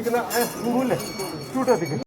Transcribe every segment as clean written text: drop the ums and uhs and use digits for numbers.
കത്തിക്കുന്ന സ്കൂല്ലേ ചൂട്ട് കത്തിക്കും.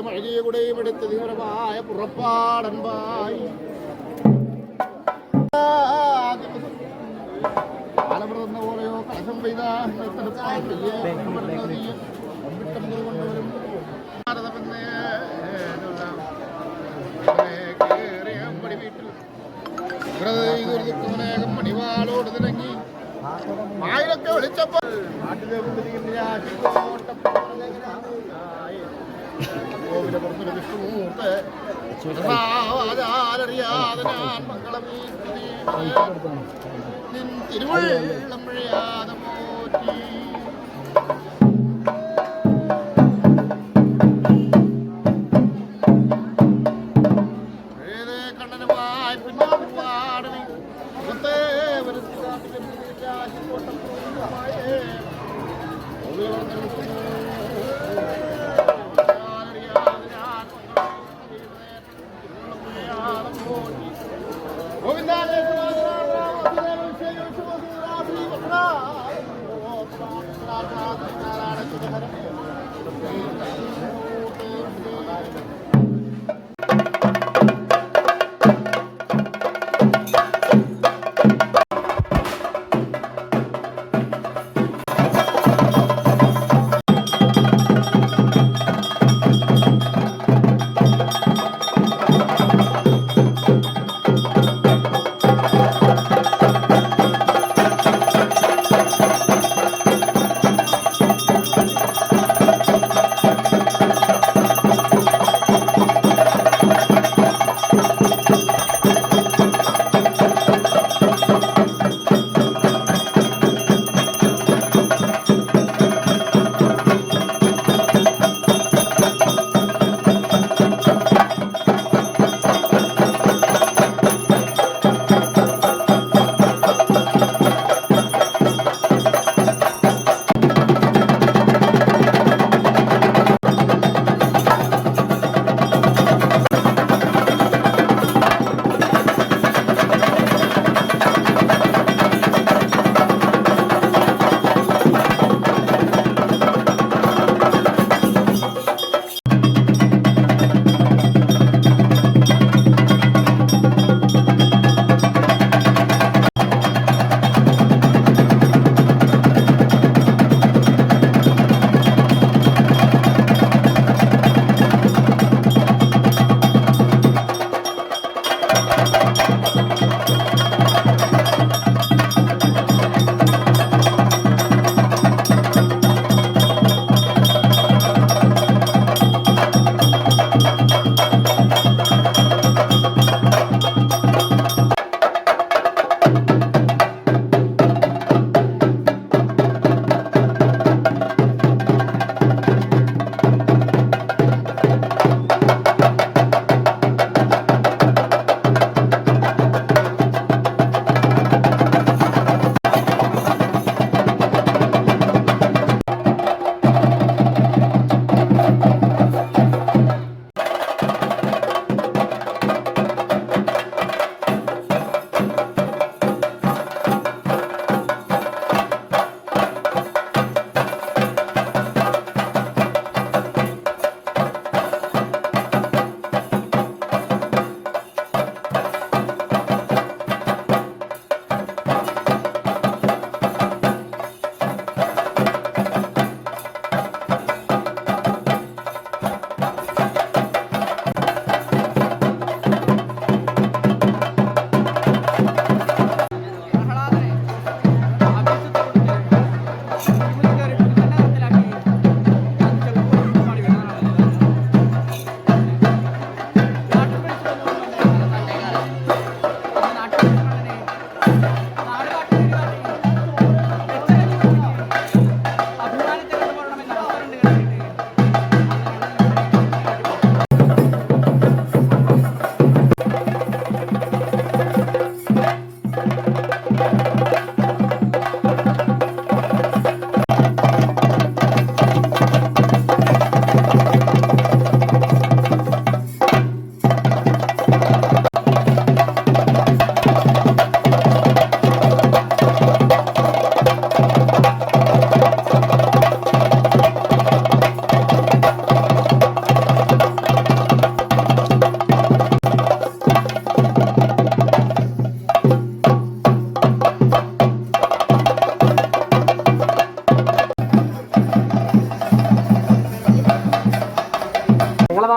മഴയുടെയും എടുത്ത് തീവ്രമായ പുറപ്പാടൻപായി കാലപ്രദന്ന പോലെയോ കലശം പെയ്ത വീട്ടിൽ മണിവാളോട് തിളങ്ങി മായിലൊക്കെ വിളിച്ചപ്പോൾ നാട്ടിലെ കോവിലെ പുറത്തൊരു വിഷ്ണുമൂർത്ത് അറിയാതെ ഞാൻ മംഗളം നിൻ തിരുവള്ളം മഴയാതെ പോറ്റി കണ്ണനുമായി പിന്നാടുവാടനെ മുഖത്തെ വരുത്തി ഗോവിന്ദ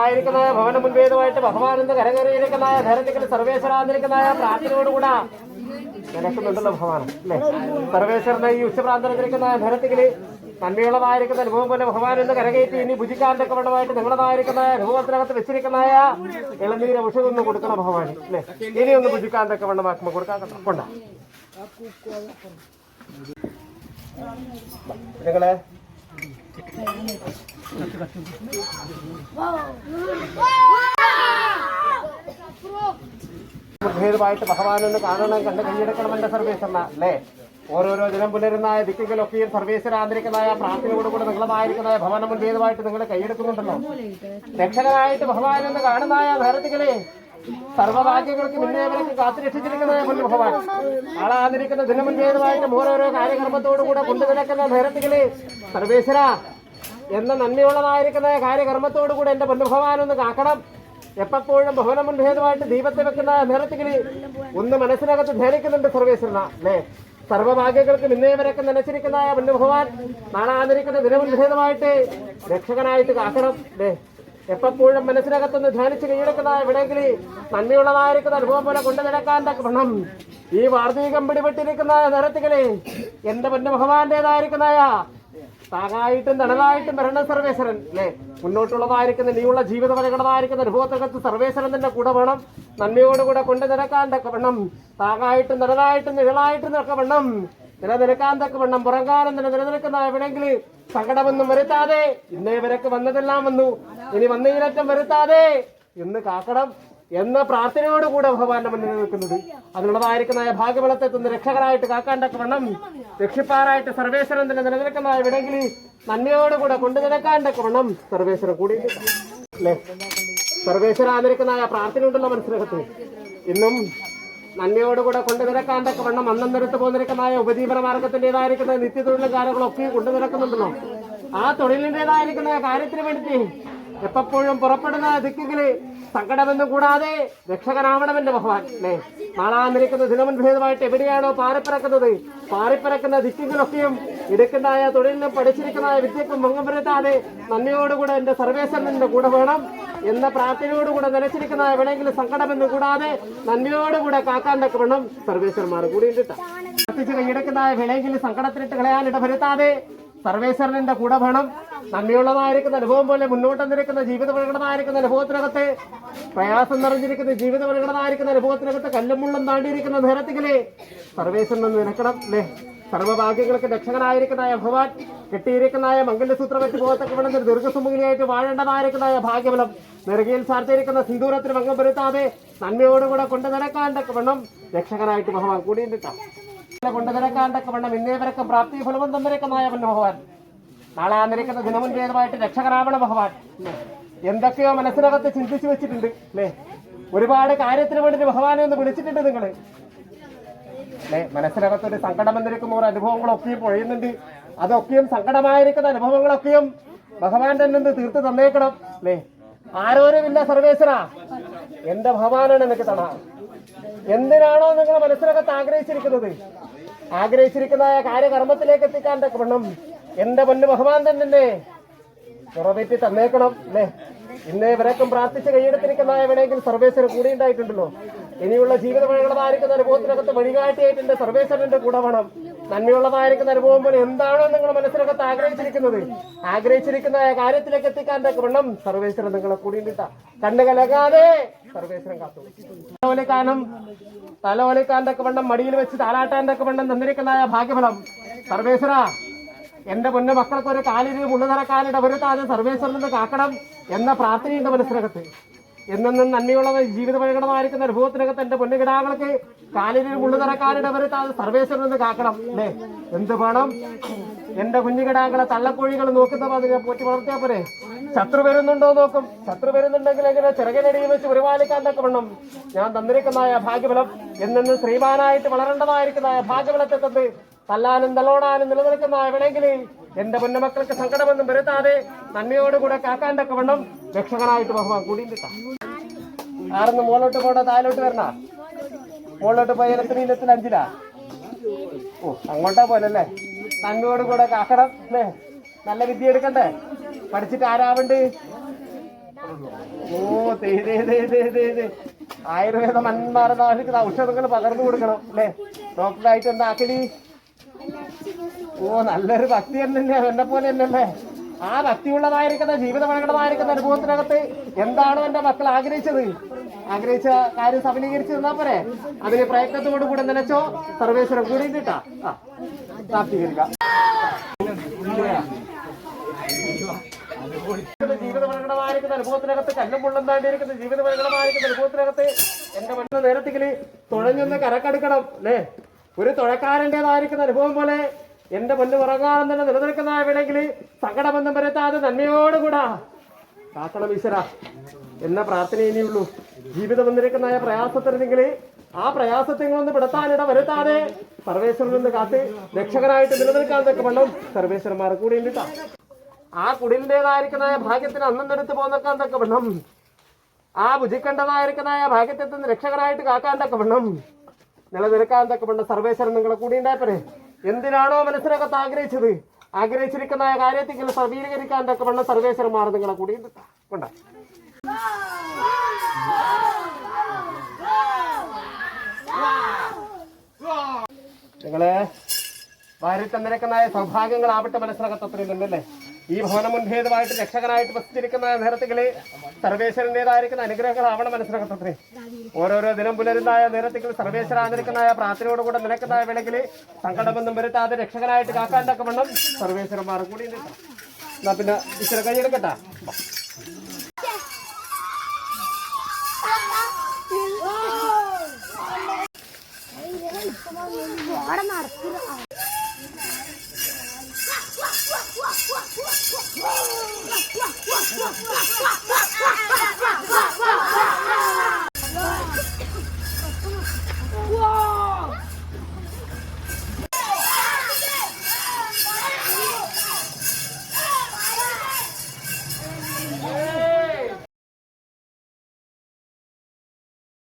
നല്ലതായിരിക്കുന്ന ഭവന മുൻവേദമായിട്ട് ഭഗവാനെന്ന് കരകയറിയിരിക്കുന്ന നേരത്തിൽ സർവേശ്വരാന്നിരിക്കുന്ന പ്രാർത്ഥനയോടുകൂടാ നിലക്കുന്നുണ്ടല്ലോ ഭഗവാൻ അല്ലേ. സർവേശ്വരനെ ഈ ഉച്ചപ്രാന്തരത്തിരിക്കുന്ന നേരത്തില് നന്മയുള്ളതായിരിക്കുന്ന അനുഭവം പോലെ ഭഗവാൻ എന്ന് കരകയറ്റി ഇനി ഭുജിക്കാണ്ടൊക്കെ വേണ്ടമായിട്ട് നിങ്ങളതായിരിക്കുന്ന അനുഭവത്തിനകത്ത് വെച്ചിരിക്കുന്ന ഇളനീര് ഔഷധം ഒന്ന് കൊടുക്കണം ഭഗവാൻ അല്ലേ. ഇനി ഒന്ന് ഭുജിക്കാണ്ടൊക്കെ വേണ്ടമാക്കുമ്പോ കൊടുക്കാൻ കൊണ്ട നിങ്ങളെ ഭേദമായിട്ട് ഭഗവാനൊന്ന് കാണണം, കണ്ട് കൈയെടുക്കണം എന്റെ സർവേശ്വരന അല്ലേ. ഓരോരോ ദിനം പുലരുന്നായ ദിക്കുകളൊക്കെയും സർവേശ്വരാന്തരിക്കുന്നതായ പ്രാർത്ഥനയോടുകൂടെ നിങ്ങളതായിരിക്കുന്നതായ ഭവനം മുൻഭേദമായിട്ട് നിങ്ങൾ കൈയെടുക്കുന്നുണ്ടല്ലോ. രക്ഷകനായിട്ട് ഭഗവാനെന്ന് കാണുന്നതായ നേരത്തികളെ സർവ്വഭാഗ്യങ്ങൾക്ക് മുന്നേവരക്ക് കാത്തുരക്ഷിച്ചിരിക്കുന്നതായ മുൻ ഭഗവാൻ ആളാന്നിരിക്കുന്ന ദിനം മുൻഭേദമായിട്ട് ഓരോരോ കാര്യകർമ്മത്തോടുകൂടെ കൊണ്ടു നിൽക്കുന്ന നേരത്തികളെ സർവേശ്വര എന്ന നന്ദിയുള്ളതായിരിക്കുന്ന കാര്യകർമ്മത്തോടുകൂടെ എന്റെ പൊന്നുഭഗവാനൊന്ന് കാക്കണം. എപ്പോഴും ഭവനം മുൻഭേദമായിട്ട് ദീപത്തെ വെക്കുന്ന നേരത്തികളി ഒന്ന് മനസ്സിനകത്ത് ധ്യാനിക്കുന്നുണ്ട് സർവേശ്വരന അല്ലേ. സർവ്വഭാഗ്യങ്ങൾക്ക് നിന്നേവരൊക്കെ നനച്ചിരിക്കുന്ന പൊന്നുഭഗവാൻ നാളാന്നിരിക്കുന്ന ദിനമുൻഭേദമായിട്ട് രക്ഷകനായിട്ട് കാക്കണം അല്ലേ. എപ്പോഴും മനസ്സിനകത്തൊന്ന് ധ്യാനിച്ച് കൈയെടുക്കുന്ന എവിടെയെങ്കിലും നന്ദിയുള്ളതായിരിക്കുന്ന അനുഭവം പോലെ കൊണ്ടു നടക്കാൻ തക്കണം. ഈ വാർദ്ധീകം പിടിപെട്ടിരിക്കുന്ന നേരത്തികളെ എന്റെ പൊന്നുഭഗവാന്റേതായിരിക്കുന്ന താകായിട്ടും തണലായിട്ടും വരണ സർവേശ്വരൻ അല്ലേ. മുന്നോട്ടുള്ളതായിരിക്കുന്ന നീയുള്ള ജീവിതപരകടതായിരിക്കുന്ന അനുഭവത്തിനകത്ത് സർവേശ്വരൻ തന്നെ കൂടെ വേണം. നന്മയോടുകൂടെ കൊണ്ടു നിരക്കാൻ തക്ക വണ്ണം താകായിട്ടും തണലായിട്ടും നിഴലായിട്ടും നിൽക്ക വണ്ണം നിലനിൽക്കാൻ തക്ക വണ്ണം പുറങ്കാലം തന്നെ നിലനിൽക്കുന്ന എവിടെയെങ്കിൽ സങ്കടമൊന്നും വരുത്താതെ ഇന്നേ വരക്ക് വന്നതെല്ലാം വന്നു ഇനി വന്നതിനറ്റം വരുത്താതെ ഇന്ന് കാക്കണം എന്ന പ്രാർത്ഥനയോടുകൂടെ ഭഗവാന്റെ മുന്നിൽ നിൽക്കുന്നത്. അതിനുള്ളതായിരിക്കുന്ന ഭാഗ്യബലത്തെ തന്ന് രക്ഷകരായിട്ട് കാക്കാണ്ടൊക്കെ വണ്ണം രക്ഷിപ്പാറായിട്ട് സർവേശ്വരൻ തന്നെ നിലനിൽക്കുന്ന എവിടെയെങ്കിൽ നന്മയോടുകൂടെ കൊണ്ടു നിൽക്കാണ്ടൊക്കെ വണ്ണം സർവേശ്വരൻ കൂടി അല്ലേ. സർവേശ്വരാന്നിരിക്കുന്ന പ്രാർത്ഥന ഉണ്ടല്ലോ മനസ്സിനകത്ത് ഇന്നും നന്മയോടുകൂടെ കൊണ്ടു നിരക്കാണ്ടൊക്കെ വണ്ണം അന്നന്നരത്ത് പോന്നിരിക്കുന്ന ഉപജീവന മാർഗത്തിൻ്റെതായിരിക്കുന്ന നിത്യതൊഴിലും കാര്യങ്ങളൊക്കെ കൊണ്ടു നിരക്കുന്നുണ്ടല്ലോ. ആ തൊഴിലിൻ്റെതായിരിക്കുന്ന കാര്യത്തിന് വേണ്ടി എപ്പോഴും പുറപ്പെടുന്ന ദിക്കുകള് സങ്കടമെന്നും കൂടാതെ രക്ഷകനാവണമെന്റെ ഭഗവാൻ അല്ലേ. നാളാന്നിരിക്കുന്ന ദിനമുൻഭേദമായിട്ട് എവിടെയാണോ പാറിപ്പിറക്കുന്നത് പാറിപ്പിറക്കുന്ന ദിക്കുകളൊക്കെയും എടുക്കുന്നതായ തൊഴിലിനും പഠിച്ചിരിക്കുന്ന വിദ്യക്കും ഭംഗം വരുത്താതെ നന്ദിയോടുകൂടെ എന്റെ സർവേശ്വരന്റെ കൂടെ വേണം എന്ന പ്രാർത്ഥനയോടുകൂടെ നിലച്ചിരിക്കുന്ന എവിടെയെങ്കിലും സങ്കടമെന്നും കൂടാതെ നന്ദിയോടുകൂടെ കാക്കാണ്ടൊക്കെ വേണം സർവേശ്വരന്മാർ കൂടി പ്രാർത്ഥിച്ച് കൈയെടുക്കുന്ന വേളയെങ്കിലും സങ്കടത്തിലിട്ട് കളയാൻ ഇടവരുത്താതെ സർവേശ്വരന്റെ കൂടെ വേണം. നന്ദിയുള്ളതായിരിക്കുന്ന അനുഭവം പോലെ മുന്നോട്ട് നിൽക്കുന്ന ജീവിതപരിഗണനായിരിക്കുന്ന അനുഭവത്തിനകത്ത് പ്രയാസം നിറഞ്ഞിരിക്കുന്ന ജീവിതപരിഗണനായിരിക്കുന്ന അനുഭവത്തിനകത്ത് കല്ലും മുള്ളും താണ്ടിയിരിക്കുന്ന നേരത്തിലെ സർവേശ്വരൻ നിൽക്കണം അല്ലേ. സർവ്വഭാഗ്യങ്ങൾക്ക് രക്ഷകനായിരിക്കുന്ന ഭഗവാൻ കെട്ടിയിരിക്കുന്ന മംഗല്യസൂത്രം വെച്ച് പോകത്തൊക്കെ വേണം ദീർഘസുമുഖിനിയായിട്ട് വാഴേണ്ടതായിരിക്കുന്ന ഭാഗ്യബലം നെറുകയിൽ ചാർത്തിയിരിക്കുന്ന സിന്ദൂരത്തിന് ഭംഗം വരുത്താതെ നന്മയോടുകൂടെ കൊണ്ടു നടക്കാണ്ടൊക്കെ വേണം രക്ഷകനായിട്ട് ഭഗവാൻ കൂടിയിട്ടാണ് കൊണ്ടു നടക്കാണ്ടൊക്കെ വേണം ഇന്നേവരൊക്കെ പ്രാപ്തി ഫലവും തന്നിരിക്കുന്നതായ ഭഗവാൻ നാളാന്നിരിക്കുന്ന ദിനമുൻഭേദമായിട്ട് രക്ഷകനാവണ ഭഗവാൻ എന്തൊക്കെയോ മനസ്സിനകത്ത് ചിന്തിച്ചു വെച്ചിട്ടുണ്ട് അല്ലേ. ഒരുപാട് കാര്യത്തിന് വേണ്ടി ഭഗവാനെ ഒന്ന് വിളിച്ചിട്ടുണ്ട് നിങ്ങള് അല്ലെ. മനസ്സിനകത്തൊരു സങ്കടം വന്നിരിക്കുന്ന ഓരോ അനുഭവങ്ങളൊക്കെയും പൊഴിയുന്നുണ്ട്. അതൊക്കെയും സങ്കടമായിരിക്കുന്ന അനുഭവങ്ങളൊക്കെയും ഭഗവാന്റെ നിന്ന് തീർത്ത് തന്നേക്കണം അല്ലേ. ആരോരുമില്ല സർവേശ്വര എന്റെ ഭഗവാനാണ് എനിക്ക് തണ. എന്തിനാണോ നിങ്ങൾ മനസ്സിനകത്ത് ആഗ്രഹിച്ചിരിക്കുന്ന കാര്യകർമ്മത്തിലേക്ക് എത്തിക്കാൻ തക്കണം എന്റെ പൊന്നു ഭഗവാൻ തന്നെ നിറവേറ്റി തന്നേക്കണം അല്ലേ. ഇന്നേ വരക്കും പ്രാർത്ഥിച്ച് കൈയെടുത്തിരിക്കുന്ന എവിടെയെങ്കിലും സർവേശ്വരൻ കൂടി ഉണ്ടായിട്ടുണ്ടല്ലോ. ഇനിയുള്ള ജീവിതമുള്ളതായിരിക്കുന്ന അനുഭവത്തിനകത്ത് വഴികാട്ടിയായിട്ട് സർവേശ്വരന്റെ കൂടെ വേണം. നന്മയുള്ളതായിരിക്കുന്ന അനുഭവം പോലെ എന്താണോ നിങ്ങൾ മനസ്സിനകത്ത് ആഗ്രഹിച്ചിരിക്കുന്ന കാര്യത്തിലേക്ക് എത്തിക്കാൻ തക്കണം സർവേശ്വരൻ നിങ്ങളെ കൂടി ഉണ്ടാ. കണ്ണുകലകാതെ സർവേശ്വരൻ കാത്തു. തലവലിക്കാൻ തക്കവണ്ണം മടിയിൽ വെച്ച് താലാട്ടാൻ തക്കവണ്ണം തന്നിരിക്കുന്ന ഭാഗ്യഫലം സർവേശ്വര എന്റെ പൊന്നു മക്കൾക്ക് ഒരു കാലിന് മുള്ളുതറക്കാലിട വരുത്താതെ സർവേശ്വരനെ കാക്കണം എന്ന പ്രാർത്ഥനയുണ്ട് മനസ്സിനകത്ത്. എന്നെന്നും നന്ദിയുള്ള ജീവിത പരിഗണമായിരിക്കുന്ന അനുഭവത്തിനകത്ത് എന്റെ പൊന്നുകിടാങ്ങൾക്ക് കാലിന് മുള്ളുതറക്കാലിട വരുത്താതെ സർവേശ്വരനെ കാക്കണം അല്ലേ. എന്ത് വേണം എന്റെ കുഞ്ഞുകിടാങ്ങളെ തള്ളക്കോഴികൾ നോക്കുന്ന അതിനെ പോറ്റി വളർത്തിയാ പോരെ. ശത്രു വരുന്നുണ്ടോ നോക്കും. ശത്രു വരുന്നുണ്ടെങ്കിൽ എങ്ങനെ ചിറകിനടിയിൽ വെച്ച് പരിപാലിക്കാൻ തക്കവണ്ണം ഞാൻ തന്നിരിക്കുന്ന ഭാഗ്യഫലം എന്നെന്നും ശ്രീമാനായിട്ട് വളരേണ്ടതായിരിക്കുന്ന ഭാഗ്യഫലത്തെ തന്ന് തല്ലാനും തലോടാനും നിലനിൽക്കുന്ന എവിടെയെങ്കിലും എന്റെ പൊന്നുമക്കൾക്ക് സങ്കടമൊന്നും വരുത്താതെ നന്മയോടുകൂടെ കാക്കാൻ തക്കവണ്ണം രക്ഷകനായിട്ട് ഭഗവാൻ കൂടിയിട്ടാ. ആർന്ന് മുകളിലോട്ട് പോകണ്ട താഴോട്ട് വരണ. മുകളിലോട്ട് പോയ ഇനത്തിൽ 5-ലാ. അങ്ങോട്ടാ പോലല്ലേ. നന്മയോടുകൂടെ കാക്കണം അല്ലേ. നല്ല വിദ്യ എടുക്കണ്ടേ. പഠിച്ചിട്ട് ആരാവണ്ട് ഓ ആയുർവേദ മന്മാരുടെ ഔഷധങ്ങൾ പകർന്നു കൊടുക്കണം അല്ലേ? ഡോക്ടറായിട്ട് എന്താ ആക്കടി? ഓ നല്ലൊരു ഭക്തി തന്നെ, എന്നെ പോലെ തന്നെയല്ലേ? ആ ഭക്തിയുള്ളതായിരിക്കുന്ന ജീവിതപരമായിരിക്കുന്ന അനുഭവത്തിനകത്ത് എന്താണോ എന്റെ മക്കൾ ആഗ്രഹിച്ച കാര്യം സഫലീകരിച്ച് തന്നാ പോരെ. അതിന് പ്രയത്നത്തോടു കൂടെ നിലച്ചോ സർവേശ്വരം കൂടി കിട്ടാ പ്രാപ്തീകരിക്കാം. ജീവിതപരമായിരിക്കുന്ന അനുഭവത്തിനകത്ത് കല്ലും മുള്ളും താണ്ടിയിരിക്കുന്ന ജീവിതപരമായിരിക്കുന്ന അനുഭവത്തിനകത്ത് എന്റെ മണ്ണ് നേരത്തെങ്കിൽ തുഴഞ്ഞൊന്ന് കരക്കെടുക്കണം അല്ലേ? ഒരു തുഴക്കാരൻ്റെതായിരിക്കുന്ന അനുഭവം പോലെ എന്റെ പൊന്ന് ഉറങ്ങാൻ തന്നെ നിലനിൽക്കുന്ന വേണമെങ്കിൽ സങ്കടബന്ധം വരുത്താതെ നന്മയോടുകൂടാ കാക്കണം ഈശ്വര എന്ന പ്രാർത്ഥന ഇനിയുള്ളൂ. ജീവിതം വന്നിരിക്കുന്ന പ്രയാസത്തിനെങ്കിൽ ആ പ്രയാസത്തിങ്ങളൊന്ന് പെടുത്താനിട വരുത്താതെ സർവേശ്വരൻ നിന്ന് കാത്ത് രക്ഷകനായിട്ട് നിലനിൽക്കാൻ തക്ക വണ്ണം സർവേശ്വരന്മാർ കൂടി ഉണ്ടിട്ടാ. ആ കുടിലിൻ്റെതായിരിക്കുന്ന ഭാഗ്യത്തിന് അന്നെടുത്ത് പോന്നേക്കാൻ തക്ക വണ്ണം, ആ ഭുജിക്കേണ്ടതായിരിക്കുന്ന ഭാഗ്യത്തിൽ നിന്ന് രക്ഷകനായിട്ട് കാക്കാൻ തക്ക വണ്ണം നിലനിൽക്കാൻ തക്ക വണ്ണം സർവേശ്വരൻ നിങ്ങളെ കൂടി ഉണ്ടായപ്പോരെ. എന്തിനാണോ മനസ്സിനകത്ത് ആഗ്രഹിച്ചിരിക്കുന്ന കാര്യത്തിൽ സഫലീകരിക്കാൻ തക്ക വണ്ണം സർവേശ്വരന്മാർ നിങ്ങളെ കൂടി കൊണ്ട. നിങ്ങളെ വാരി തന്നിരിക്കുന്ന സൗഭാഗ്യങ്ങളാവട്ടെ മനസ്സിനകത്ത് അത്രയും തന്നല്ലേ. ഈ ഭവനം മുൻഭേദമായിട്ട് രക്ഷകനായിട്ട് വസിച്ചിരിക്കുന്ന നേരത്തില് സർവേശ്വരൻ്റെതായിരിക്കുന്ന അനുഗ്രഹങ്ങളാവണം മനസ്സിനകത്തത്രേ. ഓരോരോ ദിനം പുലരുന്നതായ നേരത്തിൽ സർവേശ്വരാന്തരിക്കുന്ന പ്രാർത്ഥനയോടുകൂടെ നിലക്കുന്നതായ വേണമെങ്കിൽ സങ്കടമൊന്നും വരുത്താതെ രക്ഷകനായിട്ട് കാക്കാൻ തക്ക വണ്ണം സർവേശ്വരന്മാർ കൂടി എന്നാ പിന്നെ ഈശ്വര കൈയെടുക്കട്ടാ. അവിടെ നടക്കുക